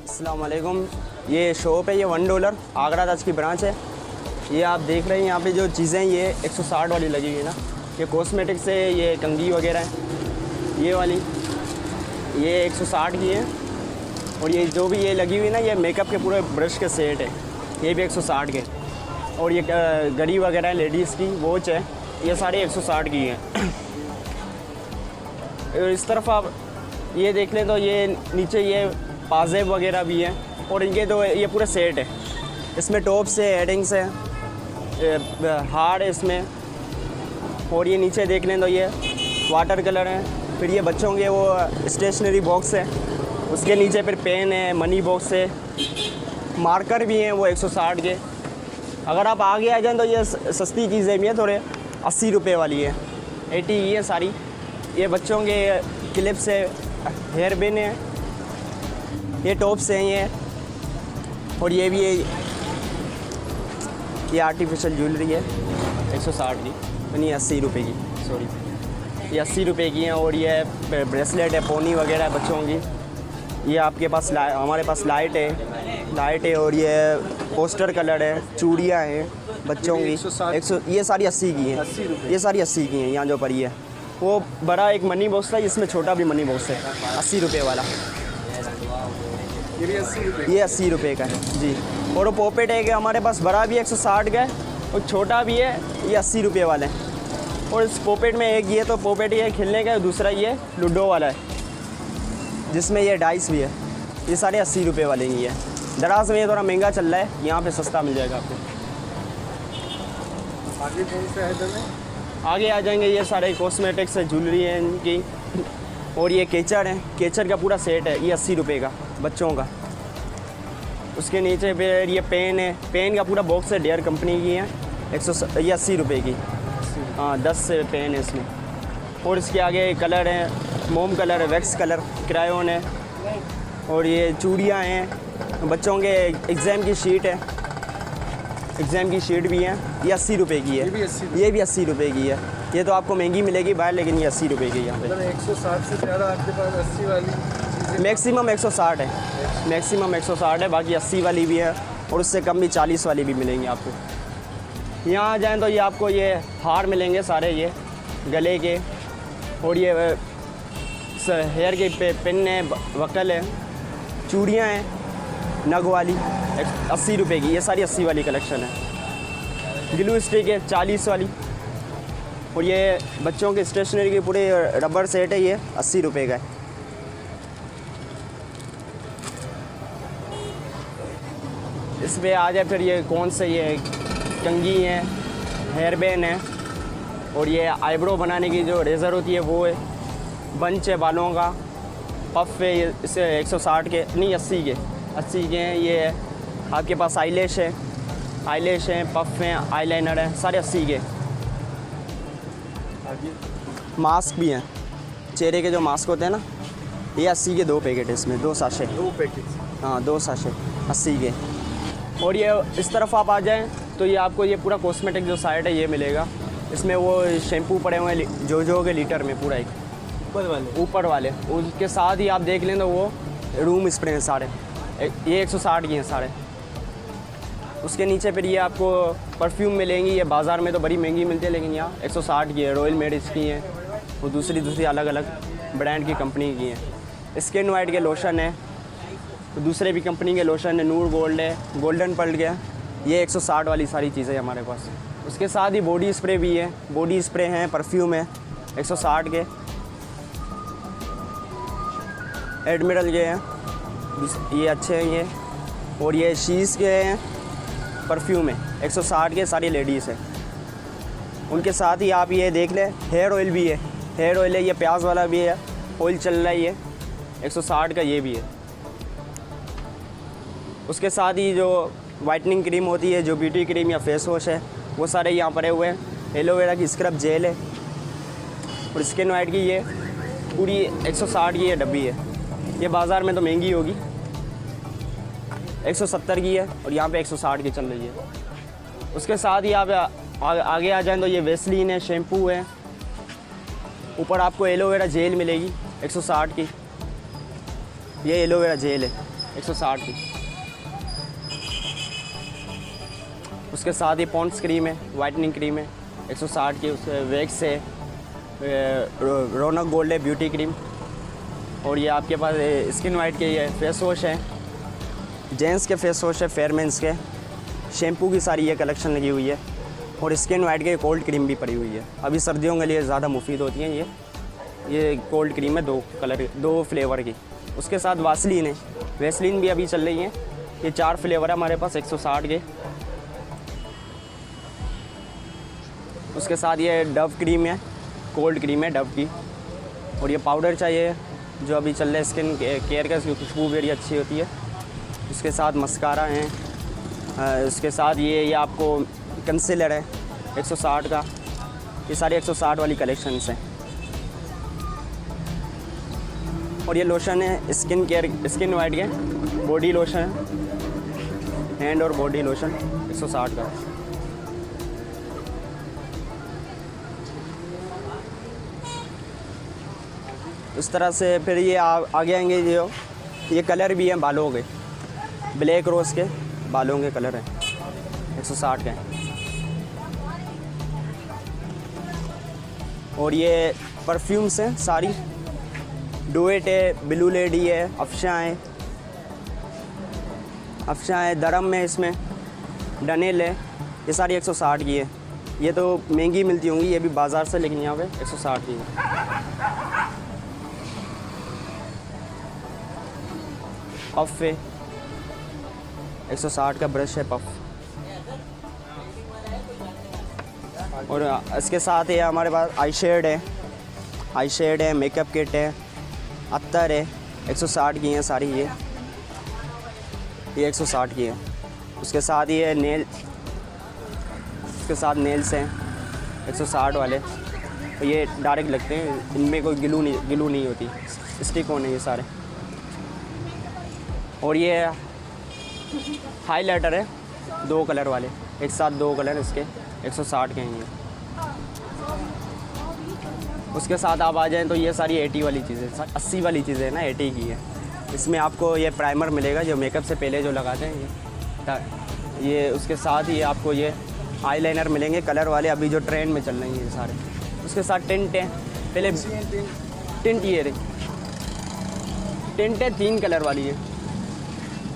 अस्सलाम वालेकुम। ये शॉप है, ये $1 आगरा ताज की ब्रांच है। ये आप देख रहे हैं यहाँ पे जो चीज़ें ये 160 वाली लगी हुई है ना, ये कॉस्मेटिक्स है, ये कंघी वगैरह है। ये वाली ये 160 की है। और ये जो भी ये लगी हुई है ना, ये मेकअप के पूरे ब्रश के सेट है, ये भी 160 के। और ये घड़ी वगैरह है लेडीज़ की, वॉच है, ये सारे 160 की हैं। और इस तरफ आप ये देख लें तो ये नीचे ये पाजेब वगैरह भी हैं। और इनके तो ये पूरे सेट है, इसमें टॉप्स है, हेडिंग्स है, हार है इसमें। और ये नीचे देख लें तो ये वाटर कलर है। फिर ये बच्चों के वो स्टेशनरी बॉक्स है, उसके नीचे फिर पेन है, मनी बॉक्स है, मार्कर भी हैं वो 160 के। अगर आप आगे आ जाएँ तो ये सस्ती चीज़ें भी हैं, थोड़े 80 रुपये वाली है, 80 की है सारी। ये बच्चों के क्लिप्स है, हेयर बिन है, ये टॉप्स हैं ये। और ये भी है, ये आर्टिफिशियल ज्वेलरी है 160 की, नहीं 80 रुपये की, सॉरी, ये 80 रुपये की हैं। और ये ब्रेसलेट है, पोनी वगैरह है बच्चों की। ये आपके पास हमारे पास लाइट है। और ये पोस्टर कलर है, चूड़ियाँ हैं बच्चों की 100, ये सारी 80 की हैं, ये सारी 80 की हैं। यहाँ जो पड़ी है वो बड़ा एक मनी बॉक्स है, इसमें छोटा भी मनी बॉक्स है 80 रुपये वाला, ये भी 80 रुपये, ये 80 रुपये का है जी। और वो पॉपेट है कि हमारे पास बड़ा भी 160 का है और छोटा भी है, ये 80 रुपये वाले हैं। और इस पॉपेट में एक ये तो पॉपेट ये खेलने का है, दूसरा ये लूडो वाला है जिसमें ये डाइस भी है। ये सारे 80 रुपये वाले ही है। दराज में ये थोड़ा महंगा चल रहा है, यहाँ पे सस्ता मिल जाएगा आपको। आगे कौन से आइटम है? आगे आ जाएंगे ये सारे कॉस्मेटिक्स है, ज्वेलरी है इनकी। और ये केचर है, केचर का पूरा सेट है, ये 80 रुपये का बच्चों का। उसके नीचे फिर ये पेन है, पेन का पूरा बॉक्स है, डेयर कंपनी की है, ये 80 रुपये की। हाँ 10 पेन है इसमें। और इसके आगे कलर है, मोम कलर है, वैक्स कलर, क्रायोन है। और ये चूड़ियाँ हैं, बच्चों के एग्ज़ाम की शीट है, एग्ज़ाम की शीट भी है, ये 80 रुपये की है। ये भी 80 रुपये की है। ये तो आपको महंगी मिलेगी बाहर, लेकिन ये 80 रुपये की है यहाँ पे। 160 से ज़्यादा आपके पास 80 वाली मैक्सिमम 160 है, मैक्सिमम 160 है, बाकी 80 वाली भी है और उससे कम भी 40 वाली भी मिलेंगी आपको। यहाँ आ जाएँ तो ये आपको ये हार मिलेंगे सारे, ये गले के। और ये हेयर के पिन है, वकल है, चूड़ियाँ हैं नग वाली 80 रुपये की, ये सारी 80 वाली कलेक्शन है। ग्लू स्टिक है 40 वाली। और ये बच्चों के स्टेशनरी के पूरे रबर सेट है, ये 80 रुपये का है। इस पर आ जाए फिर ये कौन से ये कंघी है, हेयर बैन है। और ये आईब्रो बनाने की जो रेज़र होती है वो है, बंच है बालों का, पफ है, ये इसे 160 के नहीं 80 के हैं। ये आपके पास आईलैश है, आईलैश हैं, पफ हैं, आईलाइनर है, सारे 80 के। मास्क भी हैं, चेहरे के जो मास्क होते हैं ना, ये 80 के 2 पैकेट है इसमें, 2 साशे, 2 पैकेट, हाँ 2 साशे 80 के। और ये इस तरफ आप आ जाएं तो ये आपको ये पूरा कॉस्मेटिक जो साइड है ये मिलेगा। इसमें वो शैम्पू पड़े हुए हैं जो के लीटर में पूरा एक ऊपर वाले, उसके साथ ही आप देख लें तो वो रूम स्प्रे हैं सारे, ये 160 की हैं सारे। उसके नीचे फिर ये आपको परफ्यूम मिलेंगी, ये बाज़ार में तो बड़ी महंगी मिलती है, लेकिन यहाँ 160 की है। रॉयल मेडिस की हैं, वो दूसरी अलग अलग ब्रांड की कंपनी की हैं। स्किन वाइट के लोशन है, दूसरे भी कंपनी के लोशन है, नूर गोल्ड है, गोल्डन पर्ल के, ये 160 वाली सारी चीज़ें हमारे पास। उसके साथ ही बॉडी स्प्रे भी है, बॉडी स्प्रे हैं, परफ्यूम है 160 के। एडमिरल के हैं, ये अच्छे हैं ये। और ये शीश के हैं, परफ्यूम है 160 के, सारी लेडीज़ हैं। उनके साथ ही आप ये देख लें, हेयर ऑयल भी है, हेयर ऑयल है, ये प्याज वाला भी है, ऑयल चल रहा है, ये 160 का ये भी है। उसके साथ ही जो वाइटनिंग क्रीम होती है, जो ब्यूटी क्रीम या फेस वॉश है, वो सारे यहाँ पड़े हुए हैं। एलोवेरा की स्क्रब जेल है। और स्किन वाइट की ये पूरी 160 की ये डब्बी है। ये बाज़ार में तो महंगी होगी, 170 की है और यहाँ पे 160 की चल रही है। उसके साथ ही आप आगे आ जाएँ तो ये वेस्लीन है, शैम्पू है, ऊपर आपको एलोवेरा जेल मिलेगी 160 की, ये एलोवेरा जेल है। 160 की। उसके साथ ही पॉन्ड्स क्रीम है, वाइटनिंग क्रीम है 160 की। उसके वैक्स है, रौनक गोल्ड है ब्यूटी क्रीम। और ये आपके पास स्किन वाइट के ये फेस वॉश है, जेंट्स के फेस वॉश है, फेयरमेंस के शैम्पू की सारी ये कलेक्शन लगी हुई है। और स्किन वाइट के कोल्ड क्रीम भी पड़ी हुई है, अभी सर्दियों के लिए ज़्यादा मुफीद होती हैं ये कोल्ड क्रीम है 2 फ्लेवर की। उसके साथ वासलीन है, वैसलीन भी अभी चल रही है। ये 4 फ्लेवर है हमारे पास 160 के। उसके साथ ये डव क्रीम है, कोल्ड क्रीम है डव की। और ये पाउडर चाहिए जो अभी चल रहा है स्किन केयर का, इसकी खुशबू बड़ी अच्छी होती है। उसके साथ मस्कारा है, उसके साथ ये आपको कंसीलर है 160 का। ये सारी 160 वाली कलेक्शंस हैं। और ये लोशन है स्किन केयर, स्किन वाइट के बॉडी लोशन है, हैंड और बॉडी लोशन 160 का। इस तरह से फिर ये आगे आएंगे जो ये कलर भी हैं बालों के, ब्लैक रोज़ के बालों के कलर हैं 160 के। और ये परफ्यूम्स हैं सारी, डुएट है, ब्लू लेडी है, अफशा है, धर्म है, इसमें डनेल है। ये सारी 160 की है। ये तो महंगी मिलती होंगी ये भी बाज़ार से, लेकिन यहाँ पे 160 की है। पफ है 160 का, ब्रश है पफ। और इसके साथ ये हमारे पास आई शेड है, मेकअप किट है, अत्तर है 160 की हैं सारी। ये 160 की है। उसके साथ ये नेल्स हैं 160 वाले। तो ये डायरेक्ट लगते हैं, इनमें कोई गिलू नहीं होती, स्टिक ऑन है ये सारे। और ये हाइलाइटर है 2 कलर वाले, एक साथ 2 कलर इसके 160 के हैं। उसके साथ आप आ जाएं तो ये सारी 80 वाली चीज़ें, 80 वाली चीज़ें ना 80 की है। इसमें आपको ये प्राइमर मिलेगा जो मेकअप से पहले जो लगाते हैं ये। उसके साथ ही आपको ये आईलाइनर मिलेंगे कलर वाले, अभी जो ट्रेंड में चल रही हैं ये सारे। उसके साथ टिंट है, पहले टिंट ये रही टिंट है 3 कलर वाली है।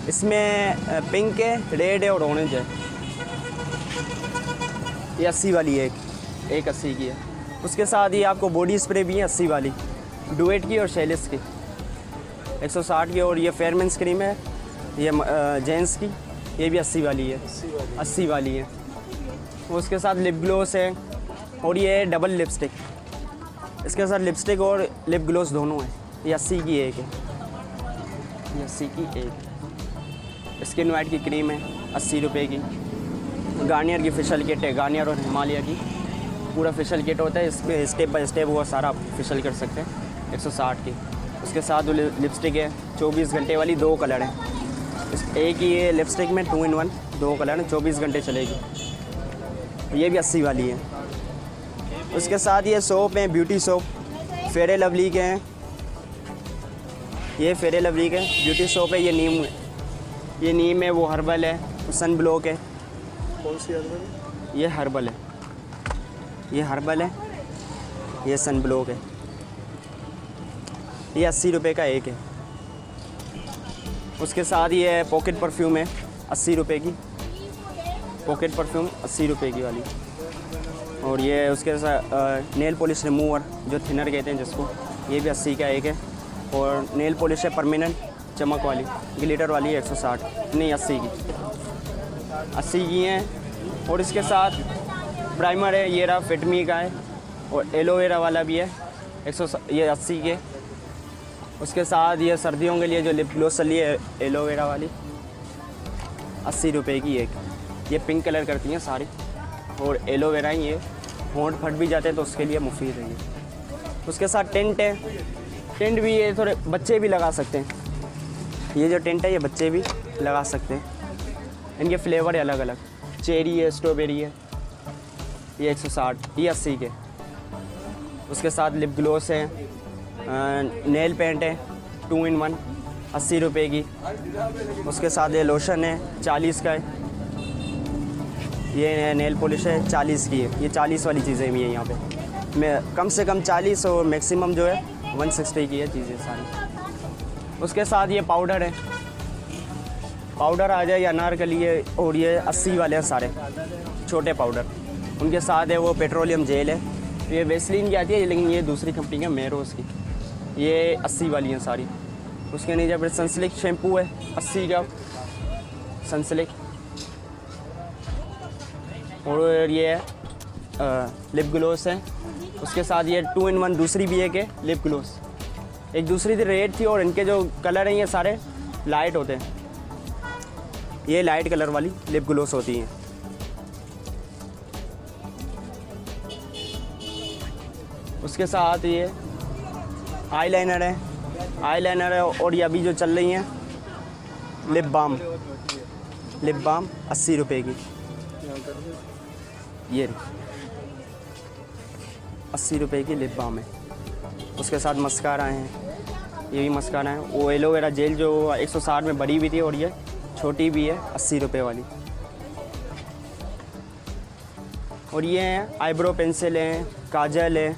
इसमें पिंक है, रेड है और ऑरेंज है। ये 80 वाली है, एक 80 की है। उसके साथ ही आपको बॉडी स्प्रे भी है 80 वाली, डुएट की और शैलिस की 160 की। और ये फेयरमेंस क्रीम है ये जेंट्स की, ये भी 80 वाली है, 80 वाली है। उसके साथ लिप ग्लोस है और ये डबल लिपस्टिक, इसके साथ लिपस्टिक और लिप ग्लोस दोनों है। ये 80 की एक है, ये 80 की एक। स्किन वाइट की क्रीम है 80 रुपये की। गार्नियर की फेशियल किट है, गार्नियर और हिमालय की पूरा फेशियल किट होता है, इसमें स्टेप बाय स्टेप वो सारा फेशियल कर सकते हैं 160 की। उसके साथ लिपस्टिक है 24 घंटे वाली, 2 कलर हैं। एक ही ये लिपस्टिक में 2 in 1 2 कलर हैं, 24 घंटे चलेगी। ये भी 80 वाली है। उसके साथ ये सोप हैं, ब्यूटी सोप फेयर लवली के हैं। ये फेयर लवली के ब्यूटी सोप है। ये नीम है, वो हर्बल है, सन ब्लॉक है। कौन सी हर्बल? ये हर्बल है, ये सन ब्लॉक है। ये 80 रुपये का एक है। उसके साथ ये पॉकेट परफ्यूम है 80 रुपये की, पॉकेट परफ्यूम 80 रुपये की वाली। और ये उसके साथ नेल पॉलिश रिमूवर जो थिनर कहते हैं जिसको, ये भी 80 का एक है। और नेल पॉलिश है परमानेंट चमक वाली, ग्लिटर वाली 160 नहीं 80 की हैं। और इसके साथ प्राइमर है, ये रहा फिटमी का है, और एलोवेरा वाला भी है ये 80 के। उसके साथ ये सर्दियों के लिए जो लिप ग्लोस चली है एलोवेरा वाली 80 रुपये की एक। ये पिंक कलर करती हैं सारी, और एलोवेरा ही ये होंठ फट भी जाते हैं तो उसके लिए मुफीद है ये। उसके साथ टेंट है, टेंट भी ये थोड़े बच्चे भी लगा सकते हैं। ये जो टेंट है ये बच्चे भी लगा सकते हैं। इनके फ्लेवर है अलग अलग, चेरी है, स्ट्रॉबेरी है। ये 160, ये 80 के। उसके साथ लिप ग्लोस है, नेल पेंट है 2 in 1 80 रुपये की। उसके साथ ये लोशन है 40 का है। ये नेल पॉलिश है 40 की है। ये 40 वाली चीज़ें भी हैं यहाँ पे। मैं कम से कम 40 और मैक्सिमम जो है 160 की है चीज़ें सारी। उसके साथ ये पाउडर है, पाउडर आ जाए, अनारकली है, और ये 80 वाले हैं सारे छोटे पाउडर। उनके साथ है वो पेट्रोलियम जेल है, ये वेस्लिन की आती है, लेकिन ये दूसरी कंपनी का मेरोज़ की। ये 80 वाली हैं सारी। उसके नीचे फिर सनसिल्क शैम्पू है 80 का सनसिल्क। और ये लिप ग्लोस है। उसके साथ ये 2 in 1 दूसरी भी है कि लिप ग्लोस। एक दूसरी थी रेड थी, और इनके जो कलर हैं ये सारे लाइट होते हैं। ये लाइट कलर वाली लिप ग्लोस होती हैं। उसके साथ ये आईलाइनर है, आईलाइनर है। और ये अभी जो चल रही हैं लिप बाम, लिप बाम 80 रुपये की। ये 80 रुपये की लिप बाम है। उसके साथ मस्कारा हैं, ये भी मस्कारा है। वो एलोवेरा जेल जो 160 में बड़ी भी थी, और ये छोटी भी है 80 रुपये वाली। और ये हैं आईब्रो पेंसिल हैं, काजल है,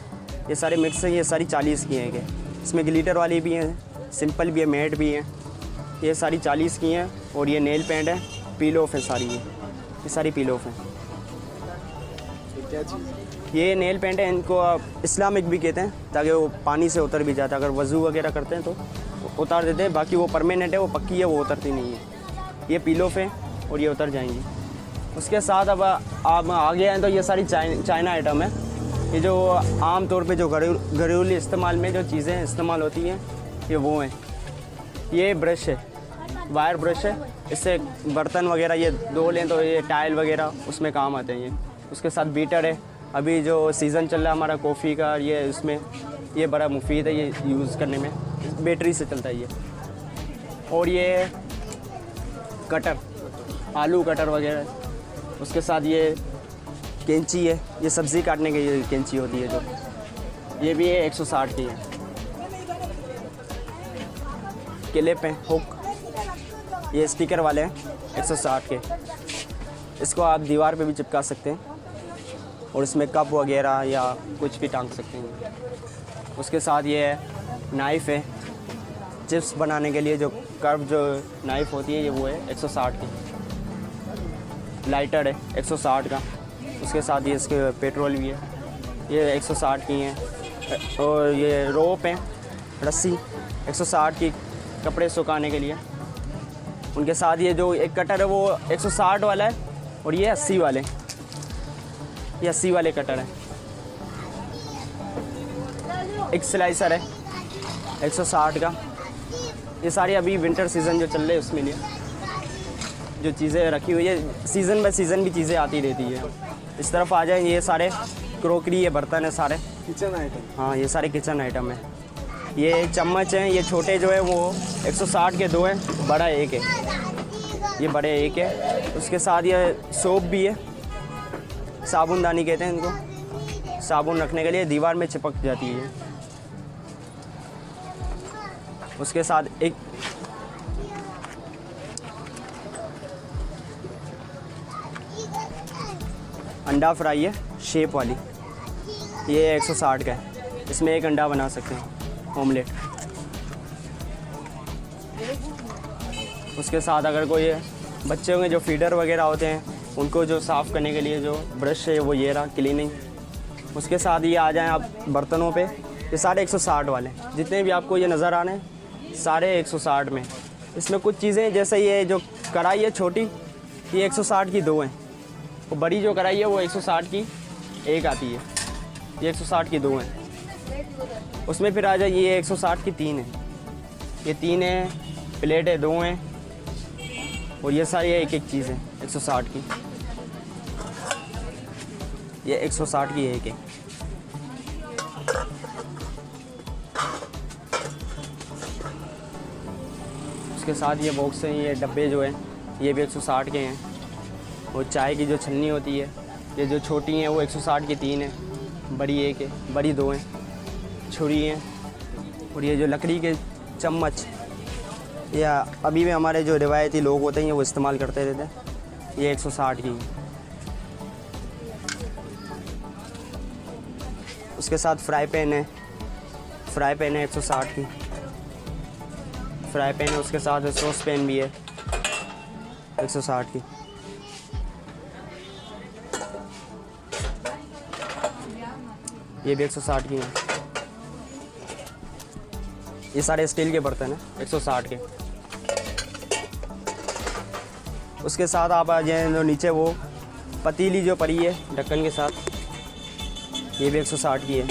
ये सारे मिक्स हैं। ये सारी 40 की हैं। इसमें ग्लिटर वाली भी हैं, सिंपल भी है, मैट भी हैं। ये सारी 40 की हैं। और ये नेल पेंट है, पील ऑफ है सारी। ये सारी पील ऑफ हैं। क्या चीज़? ये नेल पेंट है, इनको आप इस्लामिक भी कहते हैं, ताकि वो पानी से उतर भी जाता है। अगर वज़ू वगैरह करते हैं तो उतार देते हैं। बाकी वो परमानेंट है, वो पक्की है, वो उतरती नहीं है। ये पील ऑफ है और ये उतर जाएंगी। उसके साथ अब आप आगे आए तो ये सारी चाइना आइटम है। ये जो आम तौर पे जो घरेलू इस्तेमाल में जो चीज़ें इस्तेमाल होती हैं ये वो हैं। ये ब्रश है, वायर ब्रश है। इससे बर्तन वगैरह ये धो लें तो ये टाइल वगैरह उसमें काम आते हैं ये। उसके साथ बीटर है, अभी जो सीज़न चल रहा है हमारा कॉफ़ी का, ये उसमें ये बड़ा मुफीद है ये यूज़ करने में, बैटरी से चलता है ये। और ये कटर, आलू कटर वगैरह। उसके साथ ये कैंची है, ये सब्ज़ी काटने की ये कैंची होती है जो, ये भी है 160 की है। क्लिप हैं, हुक, ये स्टिकर वाले हैं 160 के। इसको आप दीवार पे भी चिपका सकते हैं, और इसमें कप वगैरह या कुछ भी टांग सकते हैं। उसके साथ ये नाइफ़ है, चिप्स बनाने के लिए जो कर्व जो नाइफ़ होती है ये वो है 160 की। लाइटर है 160 का। उसके साथ ये इसके पेट्रोल भी है, ये 160 की हैं। और ये रोप है, रस्सी 160 की, कपड़े सुखाने के लिए। उनके साथ ये जो एक कटर है वो 160 वाला है, और ये 80 वाले, ये 80 वाले कटर है। एक स्लाइसर है 160 का। ये सारी अभी विंटर सीज़न जो चल रहे हैं उसमें लिए जो चीज़ें रखी हुई है, सीज़न बाय सीज़न भी चीज़ें आती रहती है। इस तरफ आ जाए, ये सारे क्रोकरी, ये बर्तन है सारे किचन आइटम। हाँ, ये सारे किचन आइटम है। ये चम्मच हैं, ये छोटे जो है वो 160 के 2 हैं, बड़ा 1 है, ये बड़े 1 है। उसके साथ ये सोप भी है, साबुनदानी कहते हैं इनको, साबुन रखने के लिए, दीवार में चिपक जाती है। उसके साथ एक अंडा फ्राई है शेप वाली, ये 160 का है। इसमें एक अंडा बना सकते हैं, ऑमलेट। उसके साथ अगर कोई बच्चों के जो फीडर वगैरह होते हैं उनको जो साफ़ करने के लिए जो ब्रश है वो ये रहा, क्लीनिंग। उसके साथ ये आ जाएं आप बर्तनों पे, ये सारे 160 वाले जितने भी आपको ये नज़र आ रहे हैं सारे 160 में। इसमें कुछ चीज़ें जैसे ये जो कढ़ाई है छोटी, ये 160 की 2 हैं, और बड़ी जो कढ़ाई है वो 160 की 1 आती है, ये 160 की 2 हैं। उसमें फिर आ जाए ये 160 की 3 है, ये 3 है, प्लेट है 2 हैं, और ये सारी एक एक चीज़ है 160 की, ये 160 की 1 है। उसके साथ ये बॉक्स हैं, ये डब्बे जो हैं ये भी 160 के हैं। और चाय की जो छन्नी होती है ये जो छोटी हैं वो 160 की 3 है, बड़ी 1 है, बड़ी 2 हैं। छुरी हैं, और ये जो लकड़ी के चम्मच या अभी भी हमारे जो रिवायती लोग होते हैं वो इस्तेमाल करते रहते हैं। ये 160 की है। उसके साथ फ्राई पैन है, 160 की फ्राई पैन है। उसके साथ सॉस पैन भी है 160 की। ये भी 160 की है। ये सारे स्टील के बर्तन हैं 160 के। उसके साथ आप आ जाए जो नीचे वो पतीली जो पड़ी है ढक्कन के साथ, ये भी 160 की है।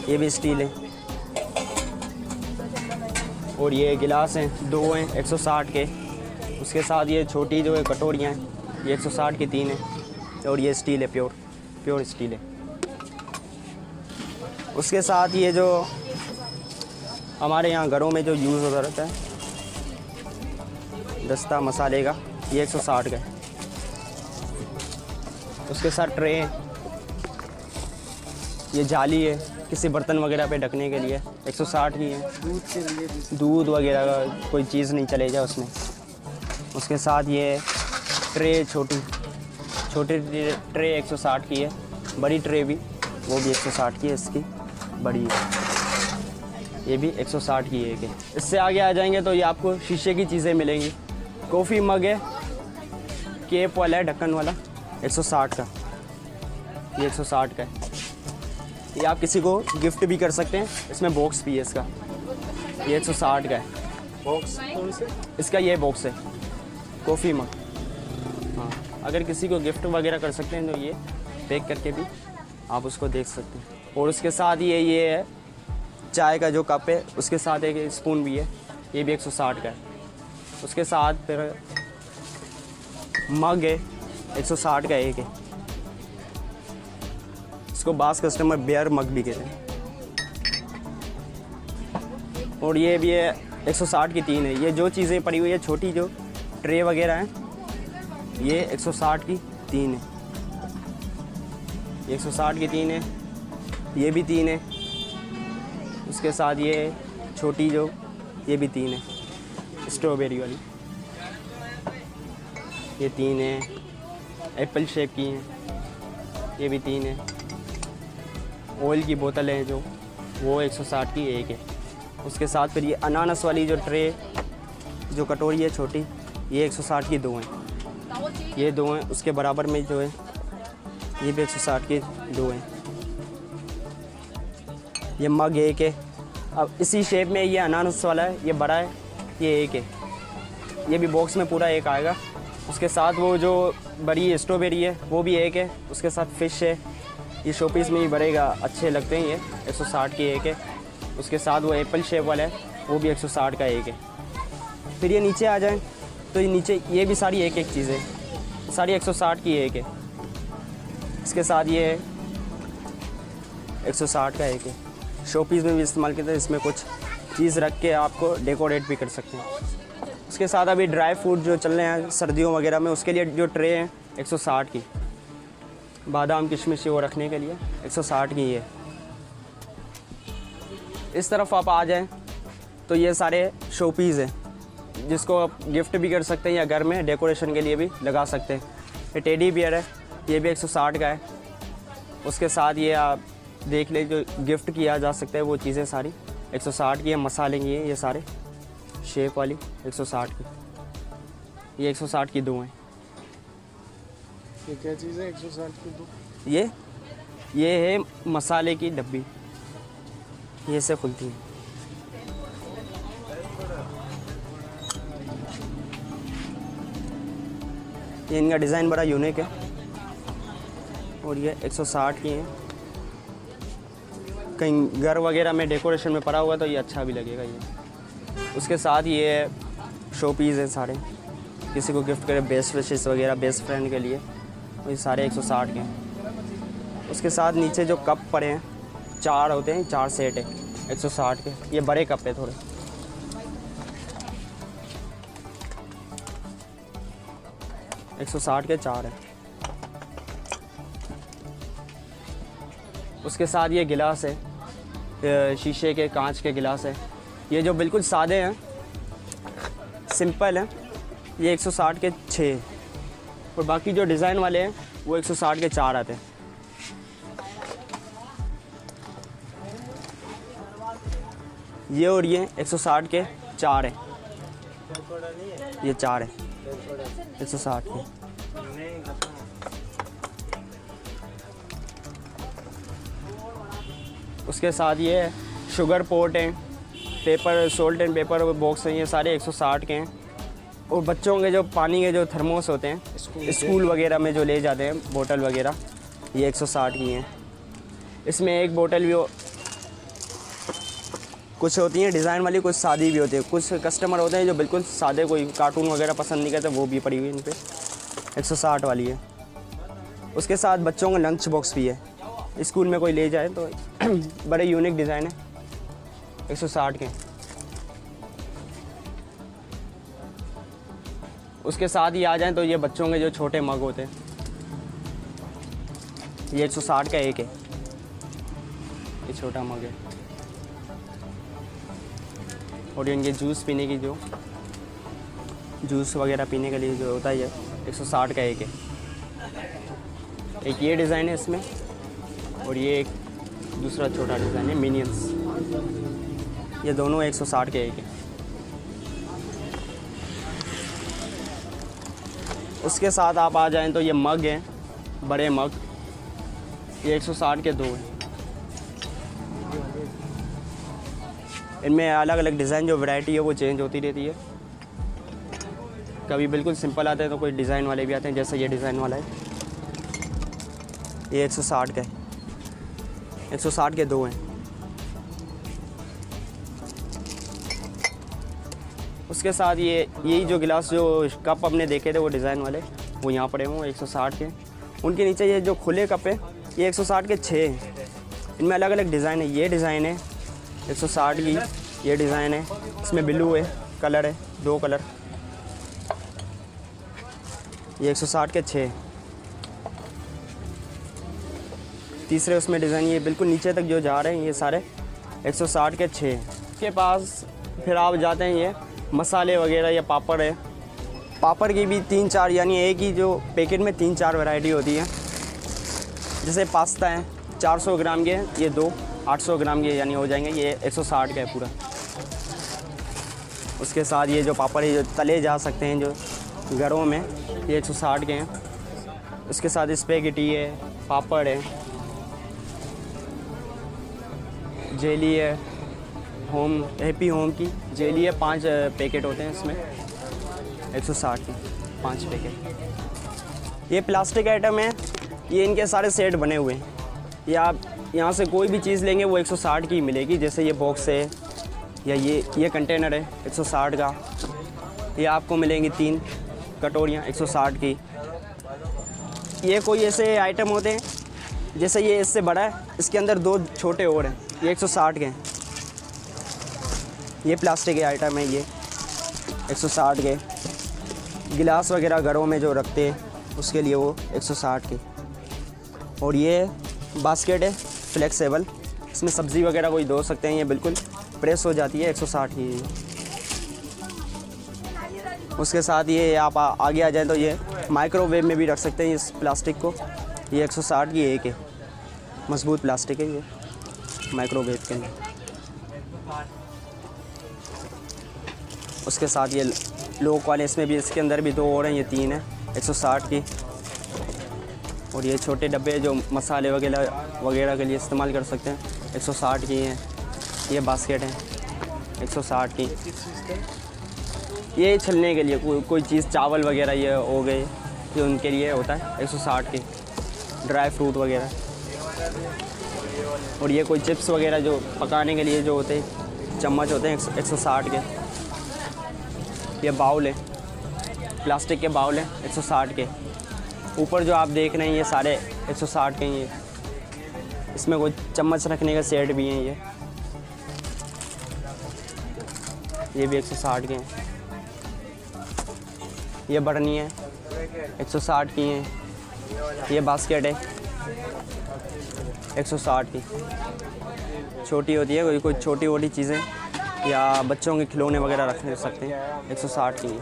ये भी स्टील है। और ये गिलास हैं 2 हैं 160 के। उसके साथ ये छोटी जो है कटोरियाँ हैं, ये 160 की 3 है। और ये स्टील है, प्योर स्टील है। उसके साथ ये जो हमारे यहाँ घरों में जो यूज़ होता रहता है दस्ता मसाले का, ये 160 का है। उसके साथ ट्रे, ये जाली है किसी बर्तन वगैरह पे ढकने के लिए, 160 की है। दूध के लिए भी दूध वगैरह का कोई चीज़ नहीं चलेगा उसमें। उसके साथ ये ट्रे, छोटी ट्रे 160 की है। बड़ी ट्रे भी, वो भी 160 की है। इसकी बड़ी है, ये भी 160 की एक है। इससे आगे आ जाएंगे तो ये आपको शीशे की चीज़ें मिलेंगी। कॉफ़ी मग है, केप वाला है ढक्कन वाला, 160 का। ये 160 का है। ये आप किसी को गिफ्ट भी कर सकते हैं। इसमें बॉक्स भी है इसका, ये 160 का है। बॉक्स कौन से? इसका ये बॉक्स है कॉफ़ी मग। हाँ, अगर किसी को गिफ्ट वगैरह कर सकते हैं तो ये पैक करके भी आप उसको देख सकते हैं। और उसके साथ ये है चाय का जो कप है, उसके साथ एक स्पून भी है, ये भी 160 का है। उसके साथ फिर मग है, 160 का एक है। इसको बास कस्टमर बेयर मग भी कहते हैं। और ये भी है 160 की 3 है। ये जो चीज़ें पड़ी हुई है छोटी जो ट्रे वगैरह हैं, ये 160 की 3 है। ये 160 की 3 है। ये भी 3 है। उसके साथ ये छोटी जो, ये भी 3 है, स्ट्रॉबेरी वाली, ये 3 है। एप्पल शेप की हैं, ये भी 3 है। ऑयल की बोतल है जो, वो 160 की एक है। उसके साथ फिर ये अनानास वाली जो ट्रे, जो कटोरी है छोटी, ये 160 की 2 हैं। ये 2 हैं। उसके बराबर में जो है ये भी 160 की 2 हैं। ये मग एक है। अब इसी शेप में ये अनानास वाला है, ये बड़ा है, ये एक है। ये भी बॉक्स में पूरा एक आएगा। उसके साथ वो जो बड़ी स्ट्रॉबेरी है वो भी एक है। उसके साथ फ़िश है, ये शोपीस में ही बढ़ेगा, अच्छे लगते हैं। ये 160 की एक है। उसके साथ वो एप्पल शेप वाला है, वो भी 160 का एक है। फिर ये नीचे आ जाएं तो ये नीचे ये भी सारी एक एक चीज़ें, सारी 160 की एक है। इसके साथ ये 160 का एक है। शोपीस में भी इस्तेमाल करते हैं। इसमें कुछ चीज़ रख के आपको डेकोरेट भी कर सकते हैं। उसके साथ अभी ड्राई फ्रूट जो चल रहे हैं सर्दियों वगैरह में, उसके लिए जो ट्रे हैं 160 की, बादाम किशमिश वो रखने के लिए 160 की है। इस तरफ आप आ जाएं तो ये सारे शोपीस हैं जिसको आप गिफ्ट भी कर सकते हैं या घर में डेकोरेशन के लिए भी लगा सकते हैं। ये टेडी बियर है, ये भी 160 का है। उसके साथ ये आप देख ले जो गिफ्ट किया जा सकता है वो चीज़ें सारी 160 की है। मसाले की है ये सारे, शेप वाली 160 की। ये 160 की 2 हैं। ये क्या चीज़ है 160 की 2? ये है मसाले की डब्बी, ये से खुलती है। ये इनका डिज़ाइन बड़ा यूनिक है। और ये 160 की हैं। कहीं घर वगैरह में डेकोरेशन में पड़ा हुआ तो ये अच्छा भी लगेगा ये। उसके साथ ये शो पीस हैं सारे, किसी को गिफ्ट करें, बेस्ट विशेस वगैरह, बेस्ट फ्रेंड के लिए, तो ये सारे 160 के हैं। उसके साथ नीचे जो कप पड़े हैं 4 होते हैं, 4 सेट है 160 के। ये बड़े कप है थोड़े, 160 के 4 है। उसके साथ ये गिलास है, शीशे के कांच के गिलास है। ये जो बिल्कुल सादे हैं सिंपल है, ये 160 के 6, और बाकी जो डिज़ाइन वाले हैं वो 160 के 4 आते हैं। ये और ये 160 के 4 है, ये 4 है 160 के। उसके साथ ये शुगर पोर्ट हैं, paper salt and paper box हैं, ये सारे 160 के हैं। और बच्चों के जो पानी के जो थर्मोस होते हैं स्कूल वगैरह में जो ले जाते हैं बोतल वगैरह, ये 160 की हैं। इसमें एक बोतल भी कुछ होती हैं डिज़ाइन वाली, कुछ सादी भी होती है। कुछ कस्टमर होते हैं जो बिल्कुल सादे, कोई कार्टून वगैरह पसंद नहीं करते, वो भी पड़ी हुई इन पे 160 वाली है। उसके साथ बच्चों का लंच बॉक्स भी है, स्कूल में कोई ले जाए तो बड़े यूनिक डिज़ाइन है, 160 के। उसके साथ ही आ जाएं तो ये बच्चों के जो छोटे मग होते हैं, ये 160 का एक है, ये छोटा मग है। और इनके जूस पीने की जो जूस वगैरह पीने के लिए जो होता है, ये 160 का एक है। एक ये डिज़ाइन है इसमें, और ये एक दूसरा छोटा डिज़ाइन है मिनियंस, ये दोनों 160 के एक है। उसके साथ आप आ जाएं तो ये मग हैं, बड़े मग, ये 160 के 2 हैं। इनमें अलग अलग डिज़ाइन जो वैरायटी है वो चेंज होती रहती है, कभी बिल्कुल सिंपल आते हैं तो कोई डिज़ाइन वाले भी आते हैं, जैसे ये डिज़ाइन वाला है, ये 160 का है, 160 के 2 हैं। उसके साथ यही जो गिलास जो कप अपने देखे थे वो डिज़ाइन वाले, वो यहाँ पड़े हुए 160 के। उनके नीचे ये जो खुले कप है ये 160 के 6 हैं। इनमें अलग अलग डिज़ाइन है, ये डिज़ाइन है 160 की, ये डिज़ाइन है, इसमें ब्लू है, कलर है, 2 कलर, ये 160 के 6। तीसरे उसमें डिज़ाइन ये बिल्कुल नीचे तक जो जा रहे हैं ये सारे 160 के 6 के पास। फिर आप जाते हैं ये मसाले वगैरह या पापड़ है, पापड़ की भी 3-4 यानी एक ही जो पैकेट में 3-4 वैरायटी होती है। जैसे पास्ता है 400 ग्राम के, ये 2 800 ग्राम के यानी हो जाएंगे, ये 160 का है पूरा। उसके साथ ये जो पापड़ है जो तले जा सकते हैं जो घरों में, ये 160 के हैं। उसके साथ स्पेगेटी है, पापड़ है, जेली है, होम हैप्पी होम की जेली है, 5 पैकेट होते हैं इसमें, 160 की 5 पैकेट। ये प्लास्टिक आइटम है, ये इनके सारे सेट बने हुए हैं। ये आप यहाँ से कोई भी चीज़ लेंगे वो 160 की मिलेगी। जैसे ये बॉक्स है या ये कंटेनर है 160 का, ये आपको मिलेंगी 3 कटोरियाँ 160 की। ये कोई ऐसे आइटम होते हैं, जैसे ये इससे बड़ा है, इसके अंदर 2 छोटे और हैं, ये 160 के हैं। ये प्लास्टिक के आइटम है, ये 160 के। गिलास वगैरह घरों में जो रखते हैं उसके लिए वो 160 के। और ये बास्केट है फ्लेक्सिबल, इसमें सब्ज़ी वगैरह कोई धो सकते हैं, ये बिल्कुल प्रेस हो जाती है, 160 की। उसके साथ ये आप आगे आ जाए तो ये माइक्रोवेव में भी रख सकते हैं इस प्लास्टिक को, ये 160 की एक है, मजबूत प्लास्टिक है ये माइक्रोवेव के लिए। उसके साथ ये लोक वाले, इसमें भी इसके अंदर भी 2 और हैं, ये 3 है 160 की। और ये छोटे डब्बे जो मसाले वगैरह के लिए इस्तेमाल कर सकते हैं, 160 की हैं। ये बास्केट है 160 की। ये छलने के लिए कोई चीज़, चावल वगैरह ये हो गए, ये उनके लिए होता है 160 की। ड्राई फ्रूट वगैरह। और ये कोई चिप्स वगैरह जो पकाने के लिए जो होते हैं, चम्मच होते हैं 160 के। ये बाउल है, प्लास्टिक के बाउल है 160 के। ऊपर जो आप देख रहे हैं ये सारे 160 के हैं। ये इसमें कोई चम्मच रखने का सेट भी हैं, ये भी 160 के हैं। ये बरनी है 160 की हैं। ये बास्केट है 160 की, छोटी होती है, कोई छोटी मोटी चीज़ें या बच्चों के खिलौने वगैरह रख सकते हैं, 160 की है।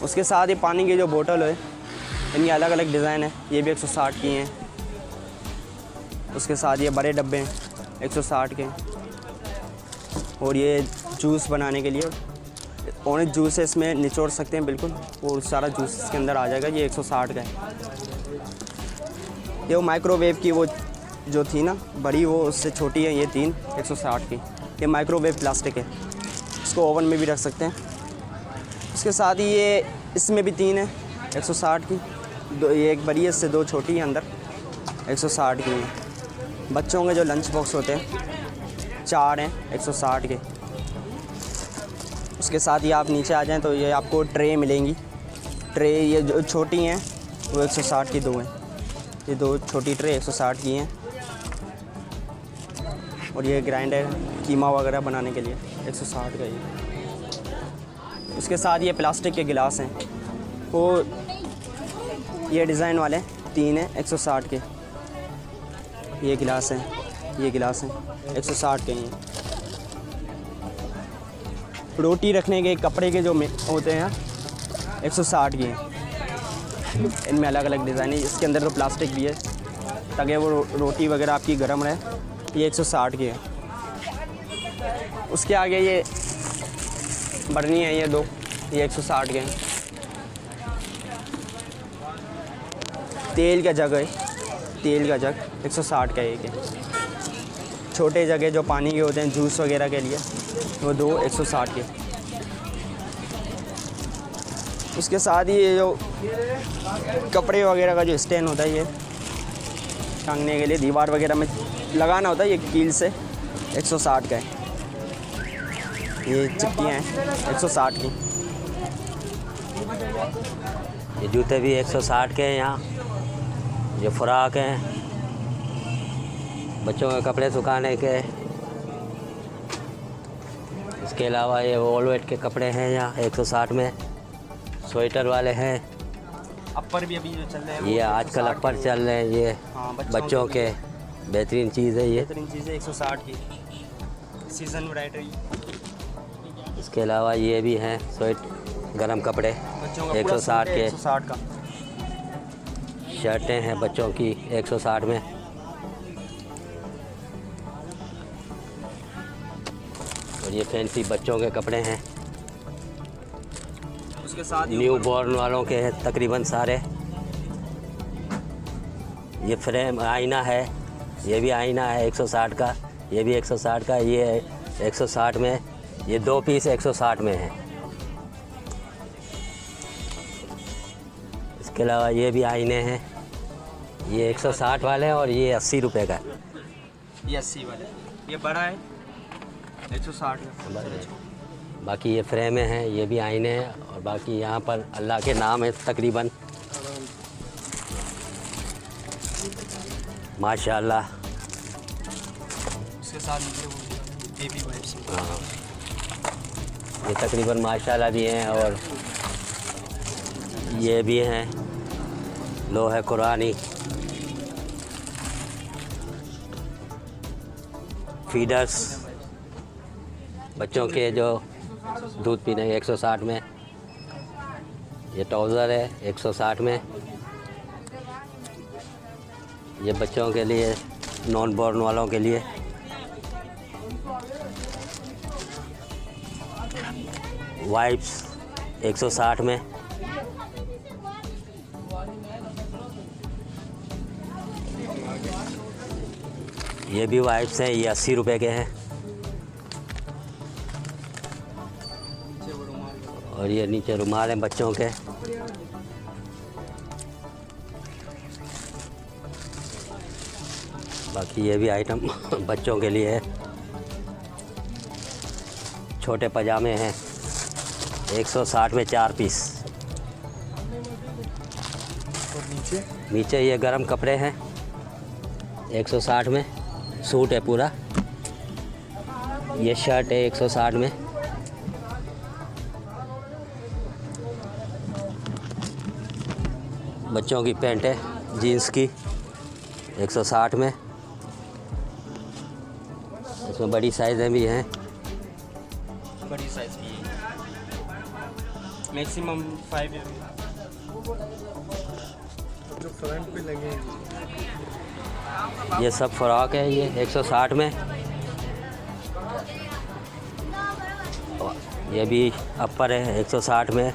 उसके साथ ये पानी की जो बोतल है, इनके अलग अलग डिज़ाइन है, ये भी 160 की हैं। उसके साथ ये बड़े डब्बे हैं 160 के। और ये जूस बनाने के लिए ऑरेंज जूस है, इसमें निचोड़ सकते हैं बिल्कुल और सारा जूस इसके अंदर आ जाएगा। ये 160 का है। ये वो माइक्रोवेव की वो जो थी ना बड़ी, वो उससे छोटी है, ये 3 160 की। ये माइक्रोवेव प्लास्टिक है, इसको ओवन में भी रख सकते हैं। उसके साथ ही ये इसमें भी 3 है 160 की, दो ये एक बड़ी है, इससे 2 छोटी है अंदर, 160 की हैं। बच्चों के जो लंच बॉक्स होते हैं 4 हैं 160 के। उसके साथ ही आप नीचे आ जाएं तो ये आपको ट्रे मिलेंगी। ट्रे ये जो छोटी हैं वो 160 की 2 हैं। ये 2 छोटी ट्रे 160 की हैं। और ये ग्राइंडर कीमा वगैरह बनाने के लिए 160 का ये। उसके साथ ये प्लास्टिक के गिलास हैं, वो ये डिज़ाइन वाले 3 हैं 160 के। ये गिलास हैं, ये गिलास हैं 160 के हैं। रोटी रखने के कपड़े के जो होते हैं 160 के हैं। इनमें अलग अलग डिज़ाइन है। इसके अंदर तो प्लास्टिक भी है ताकि वो रोटी वगैरह आपकी गर्म रहे। ये 160 के है। उसके आगे ये बर्नी है, ये 2, ये 160 के हैं। तेल का जग है, तेल का जग 160 का एक है। छोटे जगह जो पानी के होते हैं जूस वगैरह के लिए, वो 2 160 के। उसके साथ ही ये जो कपड़े वगैरह का जो स्टैंड होता है, ये टांगने के लिए दीवार वगैरह में लगाना होता है, ये कील से 160 का है। ये चिक्कियाँ हैं 160 की। ये जूते भी 160 के हैं। यहाँ ये फ्रॉक हैं, बच्चों के कपड़े सुखाने के। इसके अलावा ये वॉलवेट के कपड़े हैं यहाँ 160 में। स्वेटर वाले हैं। अपर भी अभी जो चल रहे हैं ये आजकल अपर चल रहे हैं। ये बच्चों के बेहतरीन चीज़ है। ये बेहतरीन चीज़ है 160 की, सीज़न वैरायटी। इसके अलावा ये भी हैं स्वेट गरम कपड़े बच्चों का 160 के। 160 का। शर्टें हैं बच्चों की 160 में। और ये फैंसी बच्चों के कपड़े हैं। उसके साथ न्यू बॉर्न वालों के हैं तकरीबन सारे। ये फ्रेम आईना है, ये भी आईना है 160 का। ये भी 160 का, ये 160 में। ये 2 पीस 160 में है। इसके अलावा ये भी आईने हैं, ये 160 वाले हैं और ये 80 रुपये का। ये 80 वाले, ये बड़ा है 160 का। बाकी ये फ्रेमें हैं, ये भी आईने हैं। और बाकी यहाँ पर अल्लाह के नाम है तकरीबन, माशाअल्लाह। उसके साथ बेबी वाइप्स। हाँ, ये तकरीबन माशाअल्लाह भी हैं। और ये भी हैं लोहे कुरानी फीडर्स बच्चों के जो दूध पीने 160 में। ये ट्राउज़र है 160 में। ये बच्चों के लिए, नॉन बॉर्न वालों के लिए। वाइप्स 160 में। ये भी वाइप्स हैं, ये 80 रुपये के हैं। और ये नीचे रुमाल हैं बच्चों के। बाकी ये भी आइटम बच्चों के लिए है। छोटे पजामे हैं 160 में 4 पीस। नीचे नीचे ये गरम कपड़े हैं 160 में। सूट है पूरा। ये शर्ट है 160 में। बच्चों की पैंट है जीन्स की 160 में। इसमें बड़ी साइज़ें भी हैं बड़ी साइज़ की है, मैक्सिमम 5। जो फ्रंट पे लगे हैं ये सब फ्रॉक है, ये 160 में। और ये भी अपर है 160 में।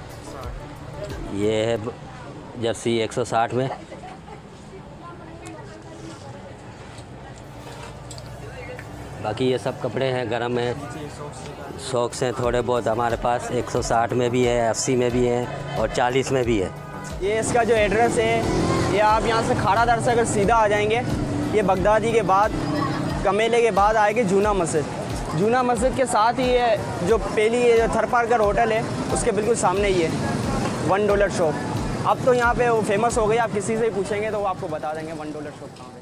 ये है जर्सी 160 में। बाकी ये सब कपड़े हैं गरम हैं, सॉक्स हैं थोड़े बहुत हमारे पास। 160 में भी है, 80 में भी है और 40 में भी है। ये इसका जो एड्रेस है, ये आप यहाँ से खाड़ादर से अगर सीधा आ जाएंगे, ये बगदादी के बाद कमेले के बाद आएगी जूना मस्जिद। जूना मस्जिद के साथ ही ये जो पहली ये जो थरपारकर होटल है, उसके बिल्कुल सामने ही है $1 शॉप। अब तो यहाँ पे वो फेमस हो गई, आप किसी से ही पूछेंगे तो वो आपको बता देंगे $1 शॉप कहाँ पे।